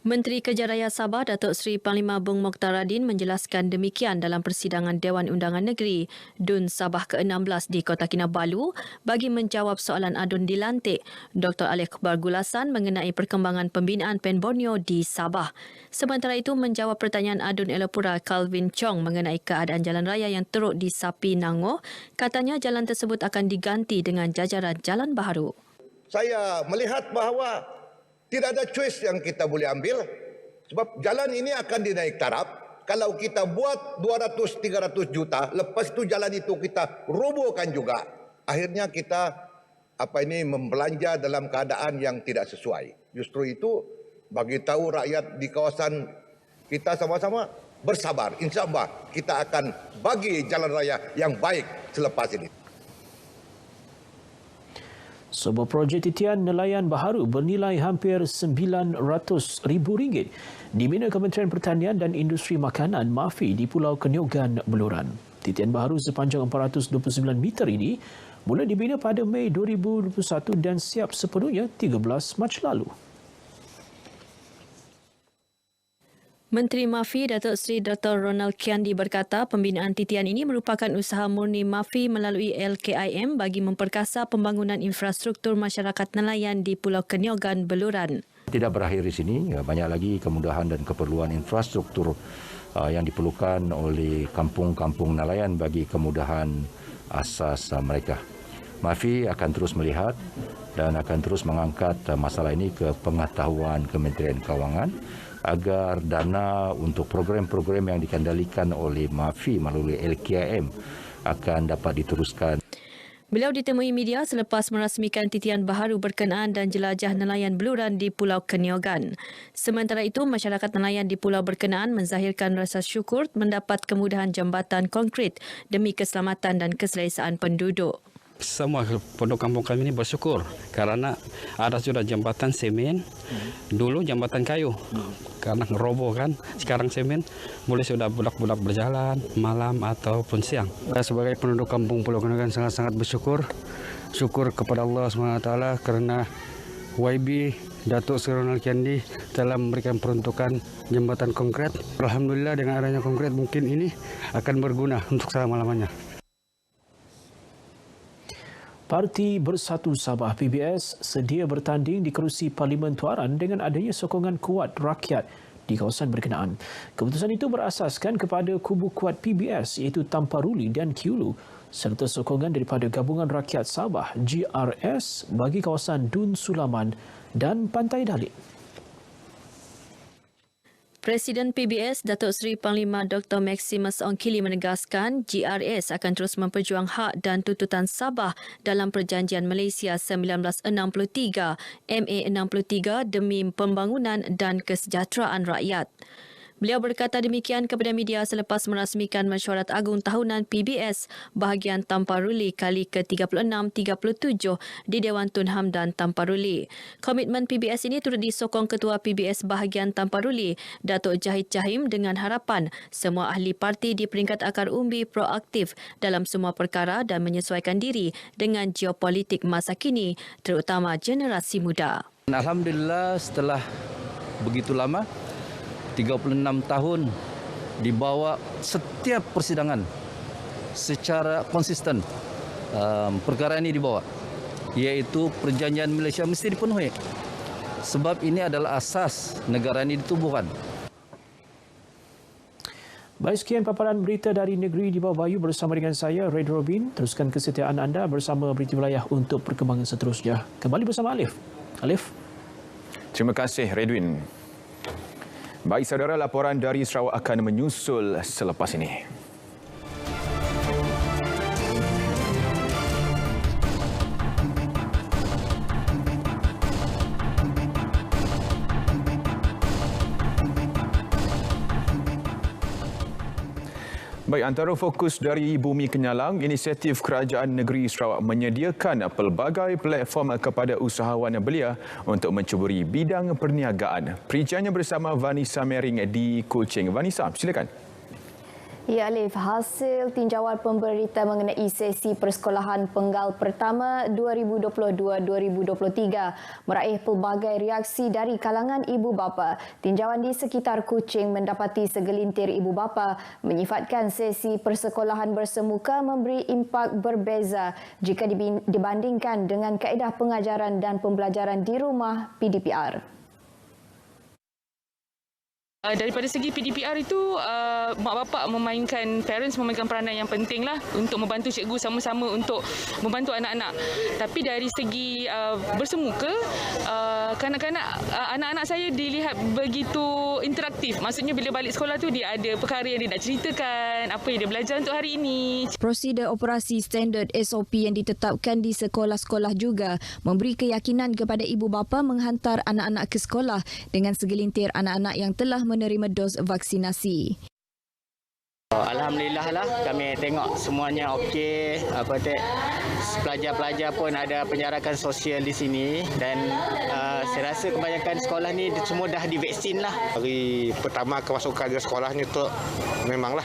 Menteri Kerja Raya Sabah Datuk Seri Panglima Bung Mokhtaradin menjelaskan demikian dalam persidangan Dewan Undangan Negeri DUN Sabah ke-16 di Kota Kinabalu bagi menjawab soalan Adun dilantik Dr. Ali Akbar Gulasan mengenai perkembangan pembinaan PEN Borneo di Sabah. Sementara itu menjawab pertanyaan Adun Elopura Calvin Chong mengenai keadaan jalan raya yang teruk di Sapi Nango, katanya jalan tersebut akan diganti dengan jajaran jalan baharu. Saya melihat bahawa tidak ada choice yang kita boleh ambil sebab jalan ini akan dinaik taraf. Kalau kita buat 200-300 juta, lepas itu jalan itu kita robohkan juga. Akhirnya kita membelanja dalam keadaan yang tidak sesuai. Justru itu bagi tahu rakyat di kawasan kita sama-sama bersabar. InsyaAllah kita akan bagi jalan raya yang baik selepas ini. Sebuah projek titian nelayan baharu bernilai hampir RM900,000 dibina Kementerian Pertanian dan Industri Makanan MAFI di Pulau Kenyogan, Beluran. Titian baharu sepanjang 429 meter ini mula dibina pada Mei 2021 dan siap sepenuhnya 13 Mac lalu. Menteri MAFI Datuk Seri Dr. Ronald Kiandi berkata pembinaan titian ini merupakan usaha murni MAFI melalui LKIM bagi memperkasa pembangunan infrastruktur masyarakat nelayan di Pulau Kenyogan, Beluran. Tidak berakhir di sini, banyak lagi kemudahan dan keperluan infrastruktur yang diperlukan oleh kampung-kampung nelayan bagi kemudahan asas mereka. MAFI akan terus melihat dan akan terus mengangkat masalah ini ke pengetahuan Kementerian Kewangan agar dana untuk program-program yang dikendalikan oleh MAFI melalui LKIM akan dapat diteruskan. Beliau ditemui media selepas merasmikan titian baharu berkenaan dan jelajah nelayan Beluran di Pulau Kenyogan. Sementara itu, masyarakat nelayan di pulau berkenaan menzahirkan rasa syukur mendapat kemudahan jambatan konkret demi keselamatan dan keselesaan penduduk. Semua penduduk kampung kami ini bersyukur kerana ada sudah jambatan semen, dulu jambatan kayu. Karena roboh kan, sekarang semen boleh sudah budak-budak berjalan malam ataupun siang. Saya sebagai penduduk kampung Pulau Kenyogan sangat-sangat bersyukur. Syukur kepada Allah SWT kerana YB Datuk Seri Ronald Kiandi telah memberikan peruntukan jambatan konkret. Alhamdulillah dengan adanya konkret mungkin ini akan berguna untuk selama-lamanya. Parti Bersatu Sabah PBS sedia bertanding di kerusi Parlimen Tuaran dengan adanya sokongan kuat rakyat di kawasan berkenaan. Keputusan itu berasaskan kepada kubu kuat PBS iaitu Tamparuli dan Kiulu serta sokongan daripada Gabungan Rakyat Sabah GRS bagi kawasan Dun Sulaman dan Pantai Dalit. Presiden PBS Datuk Seri Panglima Dr. Maximus Ongkili menegaskan GRS akan terus memperjuang hak dan tuntutan Sabah dalam Perjanjian Malaysia 1963 MA63 demi pembangunan dan kesejahteraan rakyat. Beliau berkata demikian kepada media selepas merasmikan Mesyuarat Agung Tahunan PBS bahagian Tamparuli kali ke-36-37 di Dewan Tun Hamdan Tamparuli. Komitmen PBS ini turut disokong Ketua PBS bahagian Tamparuli, Datuk Jahid Jahim dengan harapan semua ahli parti di peringkat akar umbi proaktif dalam semua perkara dan menyesuaikan diri dengan geopolitik masa kini, terutama generasi muda. Alhamdulillah setelah begitu lama 36 tahun dibawa setiap persidangan secara konsisten perkara ini dibawa, iaitu perjanjian Malaysia mesti dipenuhi. Sebab ini adalah asas negara ini ditubuhkan. Baik, sekian paparan berita dari negeri di bawah bayu bersama dengan saya, Red Robin. Teruskan kesetiaan anda bersama Berita Wilayah untuk perkembangan seterusnya. Kembali bersama Alif. Alif. Terima kasih, Redwin. Baik, saudara, laporan dari Sarawak akan menyusul selepas ini. Baik, antara fokus dari Bumi Kenyalang, inisiatif Kerajaan Negeri Sarawak menyediakan pelbagai platform kepada usahawan belia untuk mencuburi bidang perniagaan. Perinciannya bersama Vanessa Mering di Kuching. Vanessa, silakan. Ya, Alif, hasil tinjauan pemberita mengenai sesi persekolahan penggal pertama 2022-2023 meraih pelbagai reaksi dari kalangan ibu bapa. Tinjauan di sekitar Kuching mendapati segelintir ibu bapa menyifatkan sesi persekolahan bersemuka memberi impak berbeza jika dibandingkan dengan kaedah pengajaran dan pembelajaran di rumah PDPR. Daripada segi PDPR itu, mak bapak parents memainkan peranan yang penting lah untuk membantu cikgu sama-sama untuk membantu anak-anak. Tapi dari segi bersemuka, kanak-kanak, anak-anak saya dilihat begitu interaktif. Maksudnya bila balik sekolah tu dia ada perkara yang dia nak ceritakan, apa yang dia belajar untuk hari ini. Prosedur operasi standard SOP yang ditetapkan di sekolah-sekolah juga memberi keyakinan kepada ibu bapa menghantar anak-anak ke sekolah dengan segelintir anak-anak yang telah menerima dos vaksinasi. Alhamdulillah lah, kami tengok semuanya okey. Pelajar-pelajar pun ada penjarakan sosial di sini dan saya rasa kebanyakan sekolah ni semua dah divaksin lah. Hari pertama kemasukan ke sekolah ni tu memanglah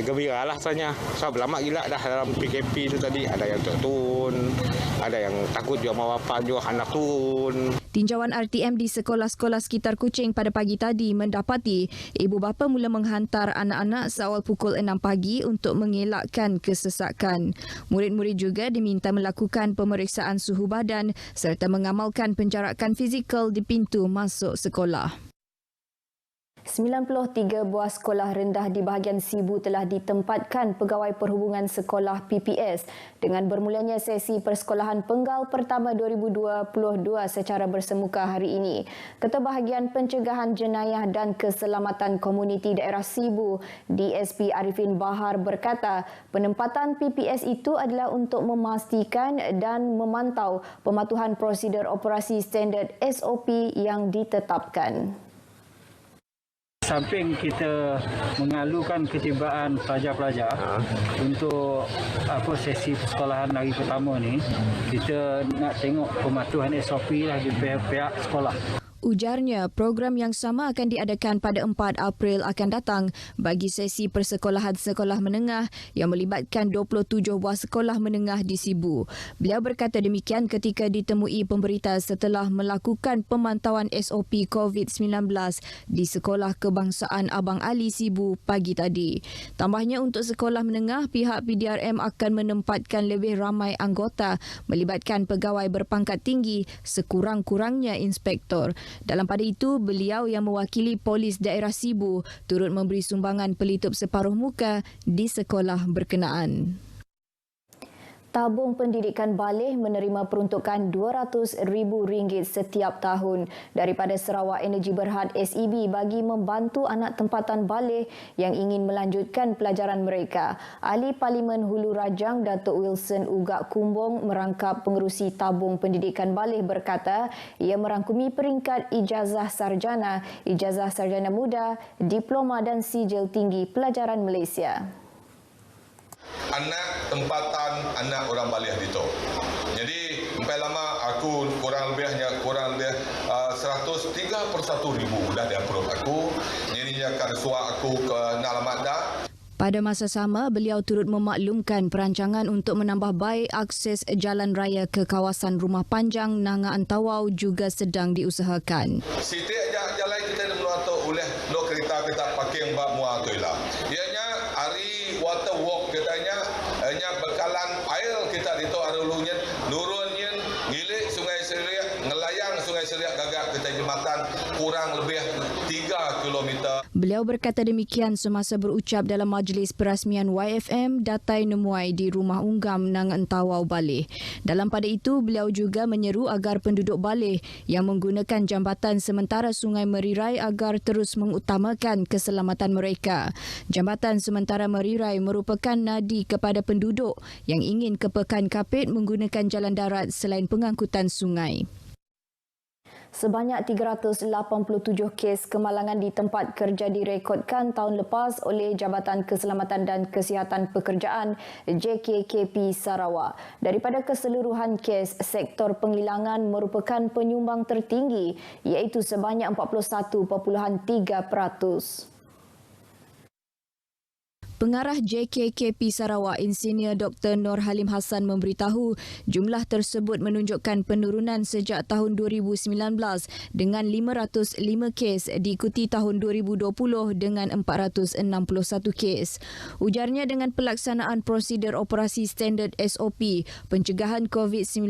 gembira lah rasanya. Sebab lama gila dah dalam PKP tu tadi. Ada yang turun, ada yang takut juga mak bapak juga anak turun. Tinjauan RTM di sekolah-sekolah sekitar Kuching pada pagi tadi mendapati ibu bapa mula menghantar anak-anak seawal pukul 6 pagi untuk mengelakkan kesesakan. Murid-murid juga diminta melakukan pemeriksaan suhu badan serta mengamalkan penjarakan fizikal di pintu masuk sekolah. 93 buah sekolah rendah di bahagian Sibu telah ditempatkan Pegawai Perhubungan Sekolah PPS dengan bermulanya sesi persekolahan penggal pertama 2022 secara bersemuka hari ini. Ketua Bahagian Pencegahan Jenayah dan Keselamatan Komuniti Daerah Sibu, DSP Arifin Bahar berkata, penempatan PPS itu adalah untuk memastikan dan memantau pematuhan prosedur operasi standard SOP yang ditetapkan. Samping kita mengalukan ketibaan pelajar-pelajar untuk sesi persekolahan hari pertama ni, kita nak tengok pematuhan SOP lah di pihak sekolah. Ujarnya, program yang sama akan diadakan pada 4 April akan datang bagi sesi persekolahan sekolah menengah yang melibatkan 27 buah sekolah menengah di Sibu. Beliau berkata demikian ketika ditemui pemberita setelah melakukan pemantauan SOP COVID-19 di Sekolah Kebangsaan Abang Ali Sibu pagi tadi. Tambahnya, untuk sekolah menengah, pihak PDRM akan menempatkan lebih ramai anggota melibatkan pegawai berpangkat tinggi sekurang-kurangnya inspektor. Dalam pada itu, beliau yang mewakili polis daerah Sibu turut memberi sumbangan pelitup separuh muka di sekolah berkenaan. Tabung Pendidikan Baleh menerima peruntukan RM200,000 setiap tahun daripada Sarawak Energy Berhad SEB bagi membantu anak tempatan Baleh yang ingin melanjutkan pelajaran mereka. Ahli Parlimen Hulu Rajang Datuk Wilson Ugak Kumbong merangkap pengerusi Tabung Pendidikan Baleh berkata ia merangkumi peringkat ijazah sarjana muda, diploma dan sijil tinggi pelajaran Malaysia. Anak tempatan anak orang Baleh itu. Jadi sampai lama aku kurang lebih 131,000 dah di-approve aku. Jadi dia akan suap aku ke alamat dah. Pada masa sama, beliau turut memaklumkan perancangan untuk menambah baik akses jalan raya ke kawasan Rumah Panjang Nanga Antawau juga sedang diusahakan. Setiap jalan kita ada menuatuk oleh lo kereta parking bab muat tu lah. Ianya hari water walk katanya hanya bekalan kurang lebih 3 kilometer. Beliau berkata demikian semasa berucap dalam majlis perasmian YFM Datai Nemuai di Rumah Unggam Nang Entawau Baleh. Dalam pada itu, beliau juga menyeru agar penduduk Baleh yang menggunakan jambatan sementara Sungai Merirai agar terus mengutamakan keselamatan mereka. Jambatan sementara Merirai merupakan nadi kepada penduduk yang ingin ke Pekan Kapit menggunakan jalan darat selain pengangkutan sungai. Sebanyak 387 kes kemalangan di tempat kerja direkodkan tahun lepas oleh Jabatan Keselamatan dan Kesihatan Pekerjaan JKKP Sarawak. Daripada keseluruhan kes, sektor penghilangan merupakan penyumbang tertinggi iaitu sebanyak 41.3%. Pengarah JKKP Sarawak, Insinyur Dr. Nur Halim Hassan memberitahu jumlah tersebut menunjukkan penurunan sejak tahun 2019 dengan 505 kes diikuti tahun 2020 dengan 461 kes. Ujarnya dengan pelaksanaan prosedur operasi standard SOP pencegahan COVID-19,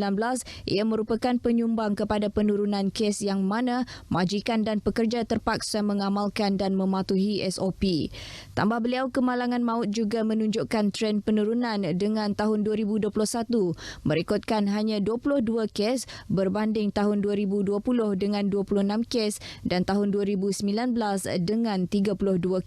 ia merupakan penyumbang kepada penurunan kes yang mana majikan dan pekerja terpaksa mengamalkan dan mematuhi SOP. Tambah beliau, kemalangan maut juga menunjukkan tren penurunan dengan tahun 2021 merekodkan hanya 22 kes berbanding tahun 2020 dengan 26 kes dan tahun 2019 dengan 32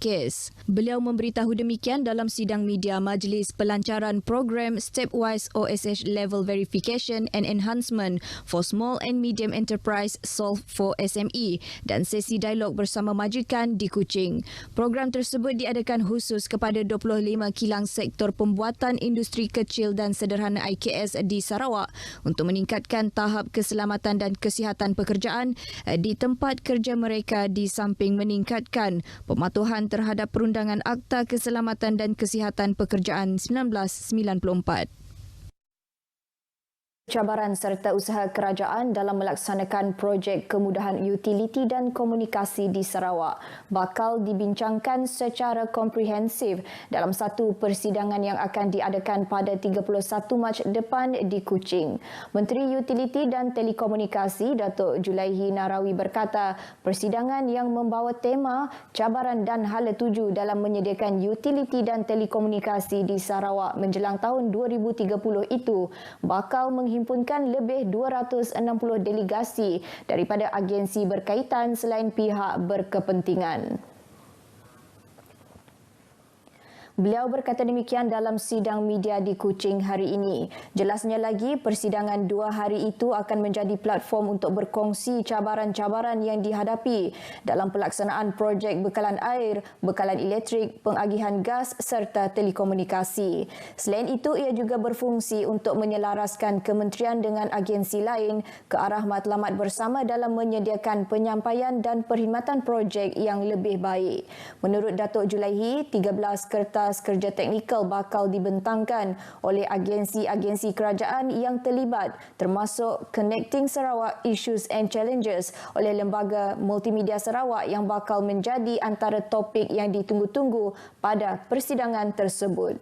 kes. Beliau memberitahu demikian dalam sidang media Majlis Pelancaran Program Stepwise OSH Level Verification and Enhancement for Small and Medium Enterprise Solve for SME dan sesi dialog bersama majikan di Kuching. Program tersebut diadakan khusus kepada 25 kilang sektor pembuatan industri kecil dan sederhana IKS di Sarawak untuk meningkatkan tahap keselamatan dan kesihatan pekerjaan di tempat kerja mereka di samping meningkatkan pematuhan terhadap perundangan Akta Keselamatan dan Kesihatan Pekerjaan 1994. Cabaran serta usaha kerajaan dalam melaksanakan projek kemudahan utiliti dan komunikasi di Sarawak bakal dibincangkan secara komprehensif dalam satu persidangan yang akan diadakan pada 31 Mac depan di Kuching. Menteri Utiliti dan Telekomunikasi Datuk Julaihi Narawi berkata, persidangan yang membawa tema cabaran dan hala tuju dalam menyediakan utiliti dan telekomunikasi di Sarawak menjelang tahun 2030 itu bakal menghimpunkan lebih 260 delegasi daripada agensi berkaitan selain pihak berkepentingan. Beliau berkata demikian dalam sidang media di Kuching hari ini. Jelasnya lagi, persidangan 2 hari itu akan menjadi platform untuk berkongsi cabaran-cabaran yang dihadapi dalam pelaksanaan projek bekalan air, bekalan elektrik, pengagihan gas serta telekomunikasi. Selain itu, ia juga berfungsi untuk menyelaraskan kementerian dengan agensi lain ke arah matlamat bersama dalam menyediakan penyampaian dan perkhidmatan projek yang lebih baik. Menurut Datuk Julaihi, 13 kertas kerja teknikal bakal dibentangkan oleh agensi-agensi kerajaan yang terlibat termasuk Connecting Sarawak Issues and Challenges oleh Lembaga Multimedia Sarawak yang bakal menjadi antara topik yang ditunggu-tunggu pada persidangan tersebut.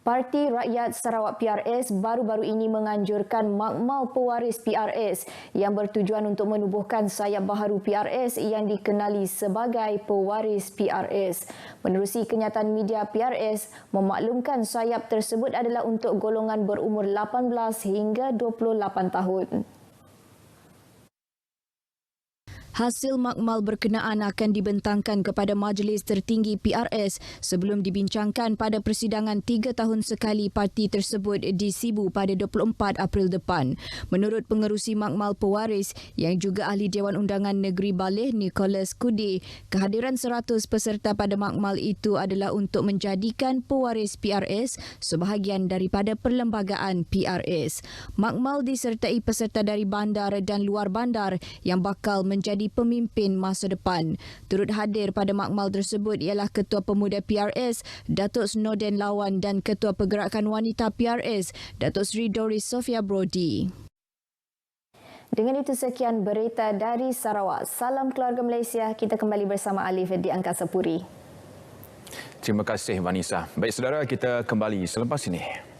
Parti Rakyat Sarawak PRS baru-baru ini menganjurkan makmal pewaris PRS yang bertujuan untuk menubuhkan sayap baharu PRS yang dikenali sebagai pewaris PRS. Menerusi kenyataan media PRS, memaklumkan sayap tersebut adalah untuk golongan berumur 18 hingga 28 tahun. Hasil makmal berkenaan akan dibentangkan kepada Majlis Tertinggi PRS sebelum dibincangkan pada persidangan 3 tahun sekali parti tersebut di Sibu pada 24 April depan. Menurut pengerusi makmal pewaris yang juga ahli Dewan Undangan Negeri Baleh, Nicholas Kudi, kehadiran 100 peserta pada makmal itu adalah untuk menjadikan pewaris PRS sebahagian daripada perlembagaan PRS. Makmal disertai peserta dari bandar dan luar bandar yang bakal menjadi pemimpin masa depan. Turut hadir pada makmal tersebut ialah Ketua Pemuda PRS, Datuk Snowden Lawan dan Ketua Pergerakan Wanita PRS, Datuk Seri Doris Sofia Brody. Dengan itu sekian berita dari Sarawak. Salam keluarga Malaysia. Kita kembali bersama Alif di Angkasa Puri. Terima kasih Vanessa. Baik saudara, kita kembali selepas ini.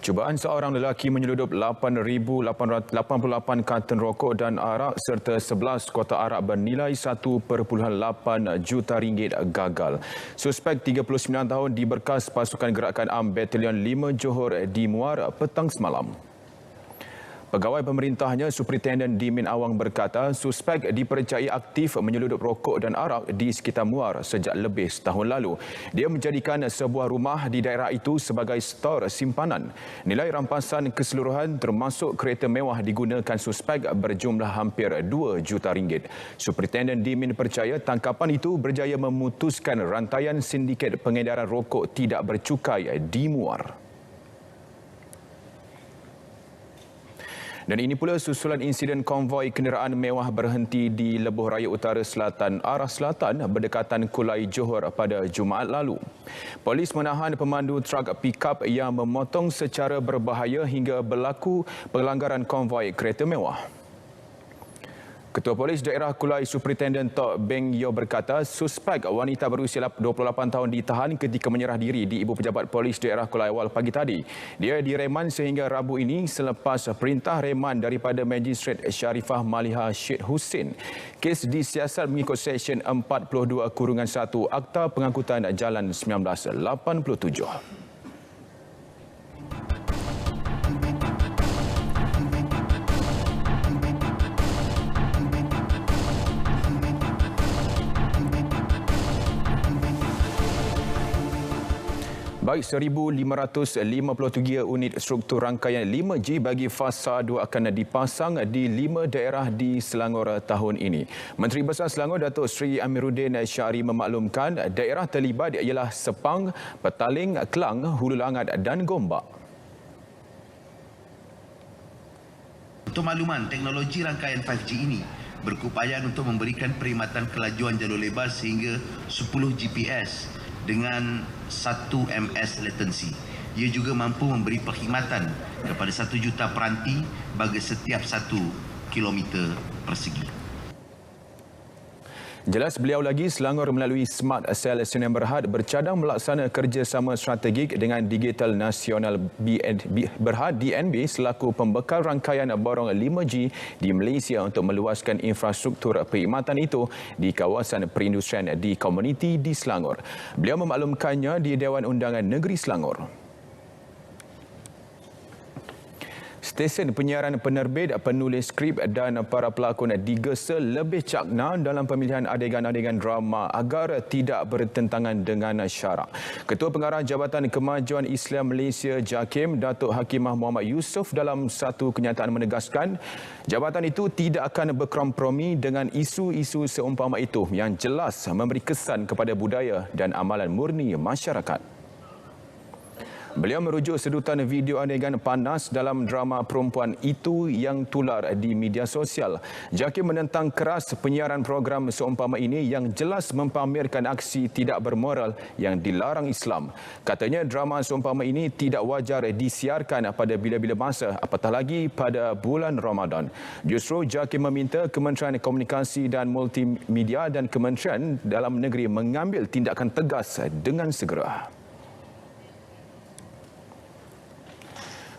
Cubaan seorang lelaki menyeludup 8,888 karton rokok dan arak serta 11 kotak arak bernilai 1.8 juta ringgit gagal. Suspek 39 tahun diberkas pasukan gerakan AM Batalion 5 Johor di Muar petang semalam. Pegawai pemerintahnya, Superintendent Dimin Awang berkata, suspek dipercayai aktif menyeludup rokok dan arak di sekitar Muar sejak lebih setahun lalu. Dia menjadikan sebuah rumah di daerah itu sebagai stor simpanan. Nilai rampasan keseluruhan termasuk kereta mewah digunakan suspek berjumlah hampir 2 juta ringgit. Superintendent Dimin percaya tangkapan itu berjaya memutuskan rantaian sindiket pengedaran rokok tidak bercukai di Muar. Dan ini pula susulan insiden konvoi kenderaan mewah berhenti di Lebuh Raya Utara Selatan arah selatan berdekatan Kulai Johor pada Jumaat lalu. Polis menahan pemandu truk pikap yang memotong secara berbahaya hingga berlaku pelanggaran konvoi kereta mewah. Ketua Polis Daerah Kulai Superintendent Tok Beng Yo berkata, suspek wanita berusia 28 tahun ditahan ketika menyerah diri di Ibu Pejabat Polis Daerah Kulai awal pagi tadi. Dia direman sehingga Rabu ini selepas perintah reman daripada Magistrate Syarifah Maliha Syed Hussein. Kes disiasat mengikut Seksyen 42-1 Akta Pengangkutan Jalan 1987. Baik, 1,553 unit struktur rangkaian 5G bagi fasa 2 akan dipasang di 5 daerah di Selangor tahun ini. Menteri Besar Selangor Datuk Seri Amiruddin Syari memaklumkan daerah terlibat ialah Sepang, Petaling, Kelang, Hulu Langat dan Gombak. Untuk makluman, teknologi rangkaian 5G ini berkeupayaan untuk memberikan perkhidmatan kelajuan jalur lebar sehingga 10 GPS dengan 1 ms latency. Ia juga mampu memberi perkhidmatan kepada 1 juta peranti bagi setiap 1 kilometer persegi. Jelas beliau lagi, Selangor melalui Smart Cell Sdn Berhad bercadang melaksana kerjasama strategik dengan Digital Nasional Berhad DNB selaku pembekal rangkaian borong 5G di Malaysia untuk meluaskan infrastruktur perkhidmatan itu di kawasan perindustrian di komuniti di Selangor. Beliau memaklumkannya di Dewan Undangan Negeri Selangor. Stesen penyiaran, penerbit, penulis skrip dan para pelakon digesa lebih cakna dalam pemilihan adegan-adegan drama agar tidak bertentangan dengan syarak. Ketua Pengarah Jabatan Kemajuan Islam Malaysia JAKIM, Datuk Hakimah Muhammad Yusof dalam satu kenyataan menegaskan jabatan itu tidak akan berkompromi dengan isu-isu seumpama itu yang jelas memberi kesan kepada budaya dan amalan murni masyarakat. Beliau merujuk sedutan video adegan panas dalam drama perempuan itu yang tular di media sosial. JAKIM menentang keras penyiaran program seumpama ini yang jelas mempamerkan aksi tidak bermoral yang dilarang Islam. Katanya drama seumpama ini tidak wajar disiarkan pada bila-bila masa, apatah lagi pada bulan Ramadan. Justru JAKIM meminta Kementerian Komunikasi dan Multimedia dan Kementerian Dalam Negeri mengambil tindakan tegas dengan segera.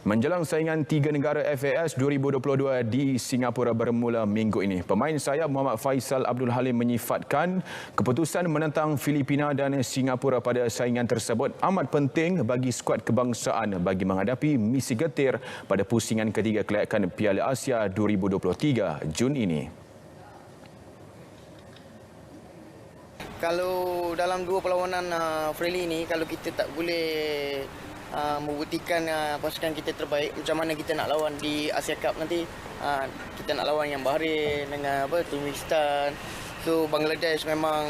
Menjelang saingan 3 negara FAS 2022 di Singapura bermula minggu ini, pemain sayap Muhammad Faisal Abdul Halim menyifatkan keputusan menentang Filipina dan Singapura pada saingan tersebut amat penting bagi skuad kebangsaan bagi menghadapi misi getir pada pusingan ketiga kelayakan Piala Asia 2023 Jun ini. Kalau dalam dua perlawanan friendly ini, kalau kita tak boleh membuktikan pasukan kita terbaik, macam mana kita nak lawan di Asia Cup nanti. Kita nak lawan yang Bahrain dengan Turkmenistan. So Bangladesh memang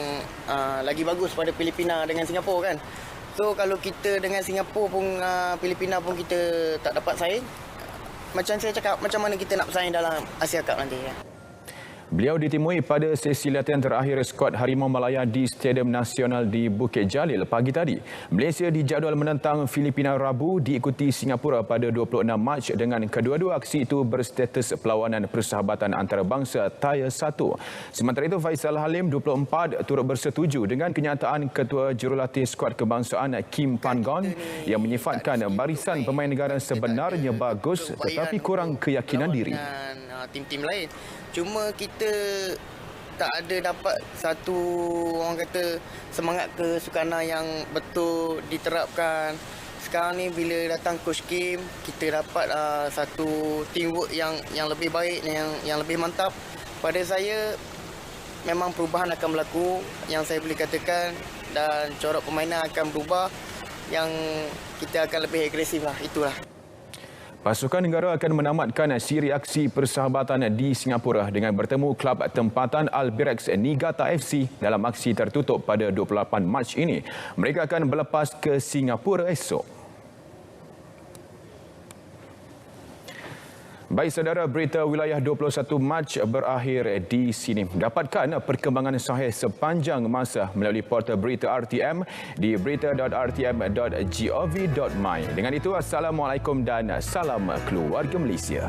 lagi bagus pada Filipina dengan Singapura kan. So kalau kita dengan Singapura pun Filipina pun kita tak dapat saing, macam saya cakap, macam mana kita nak bersaing dalam Asia Cup nanti ya. Beliau ditemui pada sesi latihan terakhir skuad Harimau Malaya di Stadium Nasional di Bukit Jalil pagi tadi. Malaysia dijadual menentang Filipina Rabu diikuti Singapura pada 26 Mac dengan kedua-dua aksi itu berstatus perlawanan persahabatan antarabangsa Tier 1. Sementara itu Faisal Halim 24 turut bersetuju dengan kenyataan Ketua Jurulatih Skuad Kebangsaan Kim Pan-gon yang menyifatkan barisan pemain negara sebenarnya bagus tetapi kurang keyakinan diri. Tim-tim lain. Cuma kita tak ada dapat satu orang kata semangat kesukanan yang betul diterapkan. Sekarang ni bila datang Coach Kim, kita dapat satu teamwork yang lebih baik, yang lebih mantap. Pada saya memang perubahan akan berlaku yang saya boleh katakan dan corak permainan akan berubah yang kita akan lebih agresif lah. Itulah. Pasukan negara akan menamatkan siri aksi persahabatan di Singapura dengan bertemu klub tempatan Albirex Niigata FC dalam aksi tertutup pada 28 Mac ini. Mereka akan berlepas ke Singapura esok. Baik saudara, berita wilayah 21 Mac berakhir di sini. Dapatkan perkembangan sahih sepanjang masa melalui portal berita RTM di berita.rtm.gov.my. Dengan itu, Assalamualaikum dan salam keluarga Malaysia.